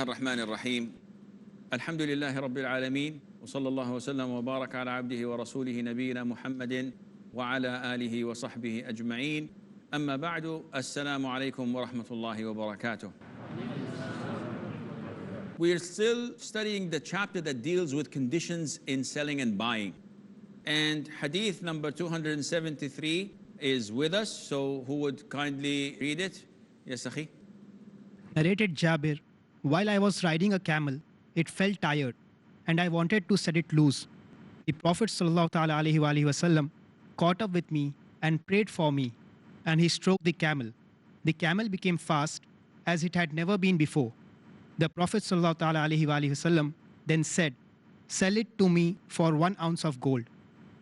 الرحمن الرحيم الحمد لله رب العالمين وصلى الله وسلم وبارك على عبده ورسوله نبينا محمد وعلى آله وصحبه أجمعين أما بعد السلام عليكم ورحمة الله وبركاته. We're still studying the chapter that deals with conditions in selling and buying, and hadith number 273 is with us, so who would kindly read it? Yes, Akhi. Narrated Jabir, while I was riding a camel, it felt tired, and I wanted to set it loose. The Prophet ﷺ caught up with me and prayed for me, and he stroked the camel. The camel became fast as it had never been before. The Prophet ﷺ then said, "Sell it to me for 1 ounce of gold."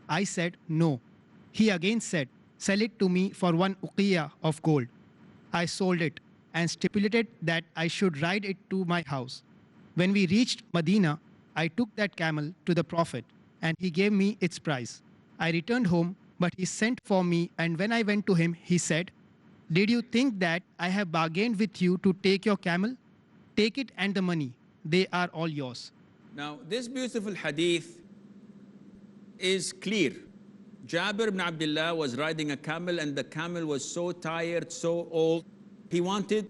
I said, "No." He again said, "Sell it to me for 1 uqiyah of gold." I sold it and stipulated that I should ride it to my house. When we reached Medina, I took that camel to the Prophet and he gave me its price. I returned home, but he sent for me, and when I went to him, he said, "Did you think that I have bargained with you to take your camel? Take it and the money. They are all yours." Now, this beautiful hadith is clear. Jabir ibn Abdullah was riding a camel, and the camel was so tired, so old. He wanted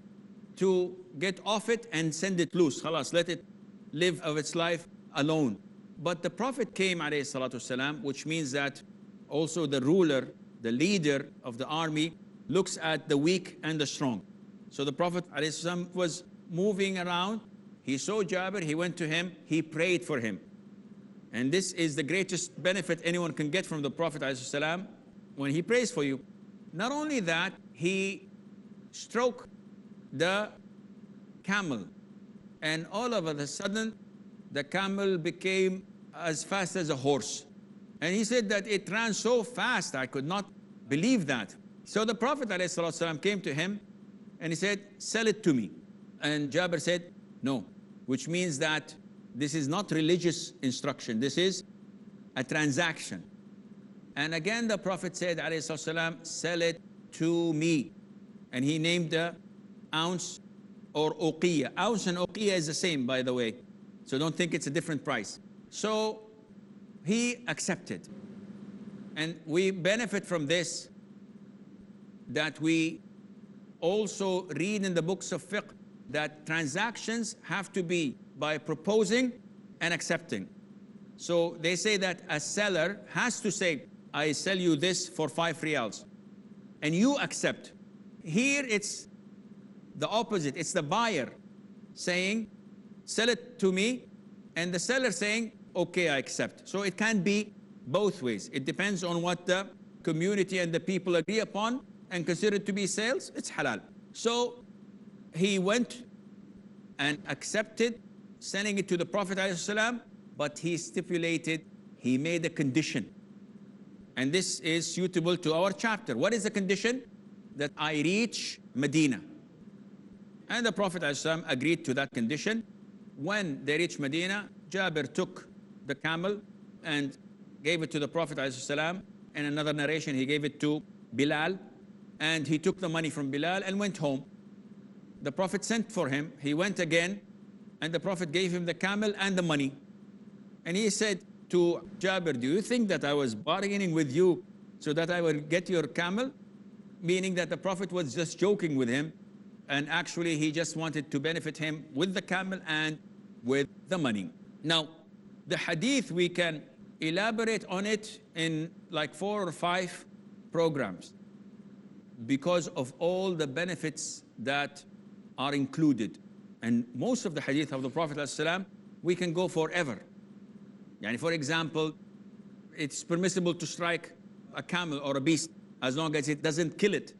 to get off it and send it loose. Khalas, let it live of its life alone. But the Prophet came, alayhi salatu wasalam, which means that also the ruler, the leader of the army, looks at the weak and the strong. So the Prophet alayhi salam was moving around. He saw Jabir, he went to him, he prayed for him. And this is the greatest benefit anyone can get from the Prophet alayhi salam, when he prays for you. Not only that, he stroked the camel, and all of a sudden the camel became as fast as a horse. And he said that it ran so fast, I could not believe that. So the Prophet ﷺ came to him and he said, "Sell it to me." And Jabir said, "No," which means that this is not religious instruction, this is a transaction. And again the Prophet said, ﷺ, "Sell it to me." And he named the ounce or uqiyah. Ounce and uqiyah is the same, by the way, so don't think it's a different price. So he accepted. And we benefit from this, that we also read in the books of fiqh that transactions have to be by proposing and accepting. So they say that a seller has to say, "I sell you this for 5 riyals," and you accept. Here it's the opposite. It's the buyer saying, "Sell it to me," and the seller saying, "Okay, I accept." So it can be both ways. It depends on what the community and the people agree upon and consider it to be sales. It's halal. So he went and accepted sending it to the Prophet ﷺ, but he stipulated, he made a condition. And this is suitable to our chapter. What is the condition? That I reach Medina. And the Prophet ﷺ agreed to that condition. When they reached Medina, Jabir took the camel and gave it to the Prophet ﷺ. In another narration, he gave it to Bilal, and he took the money from Bilal and went home. The Prophet sent for him. He went again, and the Prophet gave him the camel and the money. And he said to Jabir, "Do you think that I was bargaining with you so that I will get your camel?" Meaning that the Prophet was just joking with him, and actually he just wanted to benefit him with the camel and with the money. Now, the hadith, we can elaborate on it in like 4 or 5 programs because of all the benefits that are included. And most of the hadith of the Prophet ﷺ, we can go forever. Yani, for example, it's permissible to strike a camel or a beast as long as it doesn't kill it.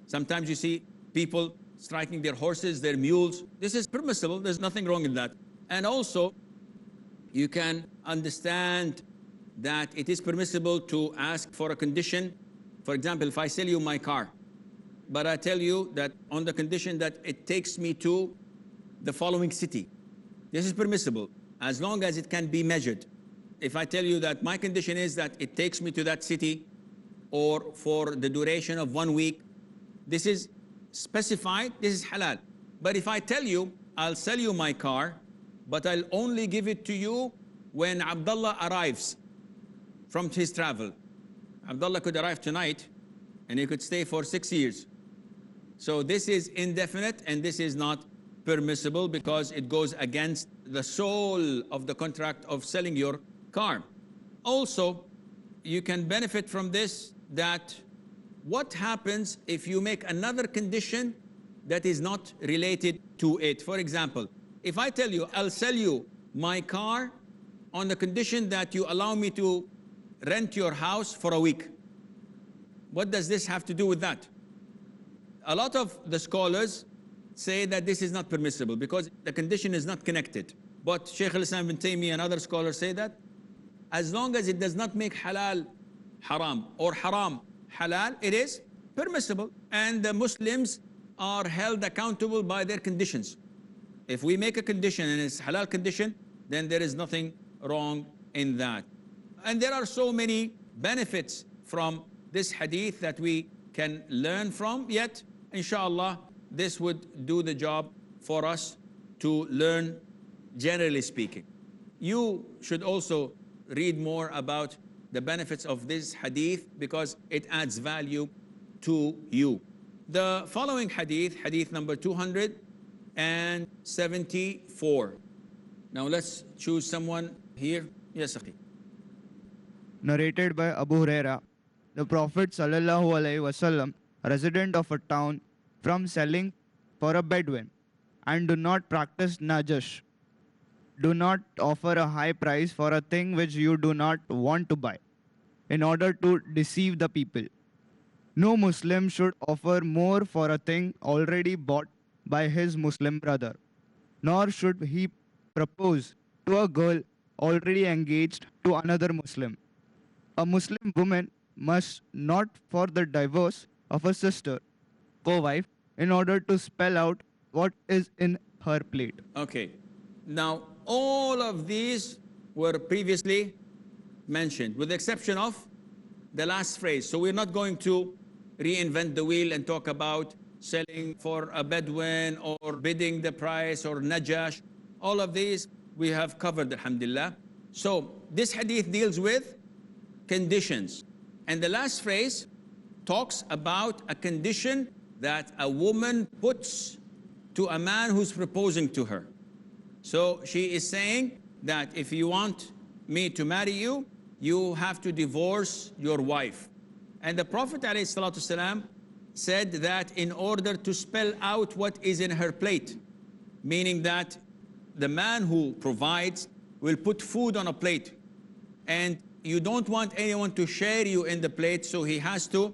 Sometimes you see people striking their horses, their mules. This is permissible, there's nothing wrong in that. And also, you can understand that it is permissible to ask for a condition. For example, if I sell you my car, but I tell you that on the condition that it takes me to the following city, this is permissible, as long as it can be measured. If I tell you that my condition is that it takes me to that city, or for the duration of 1 week, this is specified, this is halal. But if I tell you, I'll sell you my car, but I'll only give it to you when Abdullah arrives from his travel. Abdullah could arrive tonight and he could stay for 6 years. So this is indefinite and this is not permissible because it goes against the soul of the contract of selling your car. Also, you can benefit from this, that what happens if you make another condition that is not related to it. For example, if I tell you, I'll sell you my car on the condition that you allow me to rent your house for a week. What does this have to do with that? A lot of the scholars say that this is not permissible because the condition is not connected. But Shaykh al-Islam ibn Taymiyyah and other scholars say that as long as it does not make halal haram or haram halal, it is permissible. And the Muslims are held accountable by their conditions. If we make a condition and it's halal condition, then there is nothing wrong in that. And there are so many benefits from this hadith that we can learn from, yet inshallah this would do the job for us to learn, generally speaking. You should also read more about the benefits of this hadith because it adds value to you. The following hadith, hadith number 274. Now let's choose someone here. Yes, Akhi. Narrated by Abu Huraira, the Prophet sallallahu alaihi wasallam, resident of a town, from selling for a Bedouin, and do not practice najash. Do not offer a high price for a thing which you do not want to buy, in order to deceive the people. No Muslim should offer more for a thing already bought by his Muslim brother, nor should he propose to a girl already engaged to another Muslim. A Muslim woman must not for the divorce of a sister, co-wife, in order to spell out what is in her plate. Okay. Now, all of these were previously mentioned, with the exception of the last phrase. So we're not going to reinvent the wheel and talk about selling for a Bedouin or bidding the price or najash. All of these we have covered, alhamdulillah. So this hadith deals with conditions. And the last phrase talks about a condition that a woman puts to a man who's proposing to her. So she is saying that if you want me to marry you, you have to divorce your wife. And the Prophet ﷺ said that in order to spell out what is in her plate, meaning that the man who provides will put food on a plate, and you don't want anyone to share you in the plate, so he has to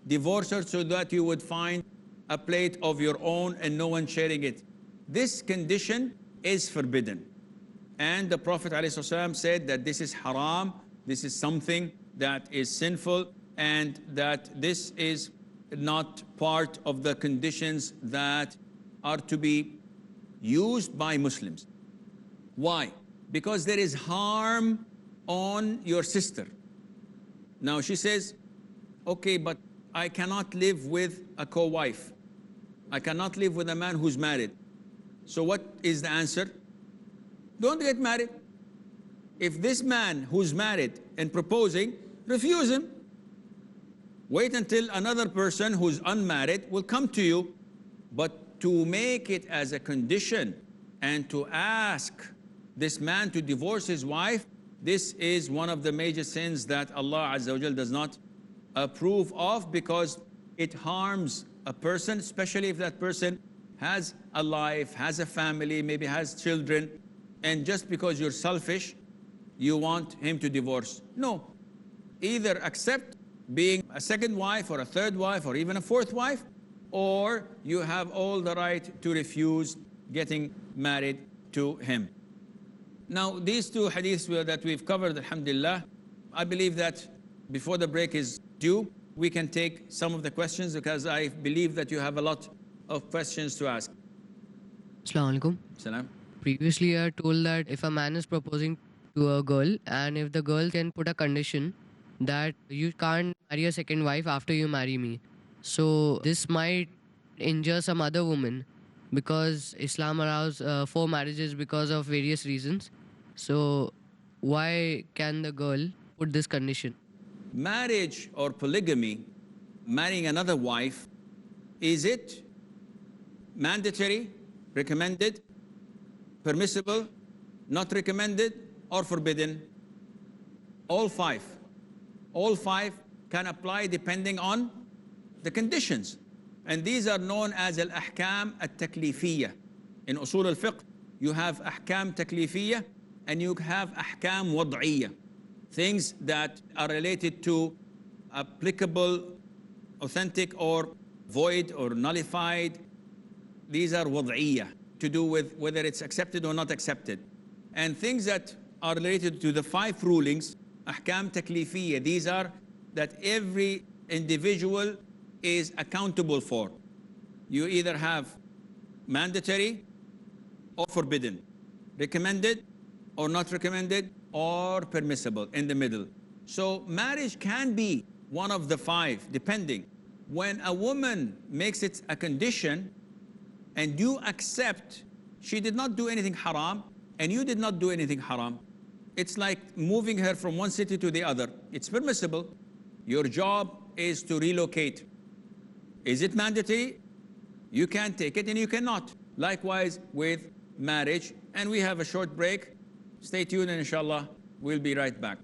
divorce her so that you would find a plate of your own and no one sharing it. This condition is forbidden. And the Prophet ﷺ said that this is haram, this is something that is sinful, and that this is not part of the conditions that are to be used by Muslims. Why? Because there is harm on your sister. Now she says, okay, but I cannot live with a co-wife. I cannot live with a man who's married. So what is the answer? Don't get married. If this man who's married and proposing, refuse him. Wait until another person who's unmarried will come to you. But to make it as a condition and to ask this man to divorce his wife, this is one of the major sins that Allah Azza wa Jal does not approve of, because it harms a person, especially if that person has a life, has a family, maybe has children, and just because you're selfish, you want him to divorce. No. Either accept being a second wife or a third wife or even a fourth wife, or you have all the right to refuse getting married to him. Now, these two hadiths that we've covered, alhamdulillah, I believe that before the break is due, we can take some of the questions, because I believe that you have a lot of questions to ask. Assalamu alaikum. Salam. Previously, I told that if a man is proposing to a girl, and if the girl can put a condition that you can't marry a second wife after you marry me, so this might injure some other woman. because Islam allows 4 marriages because of various reasons. So why can the girl put this condition? Marriage or polygamy, marrying another wife, is it mandatory, recommended, permissible, not recommended, or forbidden? All five. All five can apply depending on the conditions. And these are known as al-ahkam al-taklifiyya. In usul al-fiqh, you have ahkam taklifiyya and you have ahkam wad'iyya. Things that are related to applicable, authentic, or void or nullified. These are wad'iyya, to do with whether it's accepted or not accepted. And things that are related to the 5 rulings, ahkam taklifiyya, these are that every individual is accountable for. You either have mandatory or forbidden, recommended or not recommended, or permissible, in the middle. So marriage can be one of the 5, depending. When a woman makes it a condition and you accept she did not do anything haram and you did not do anything haram, it's like moving her from one city to the other. It's permissible. Your job is to relocate. Is it mandatory? You can take it and you cannot. Likewise with marriage. And we have a short break. Stay tuned and inshallah, we'll be right back.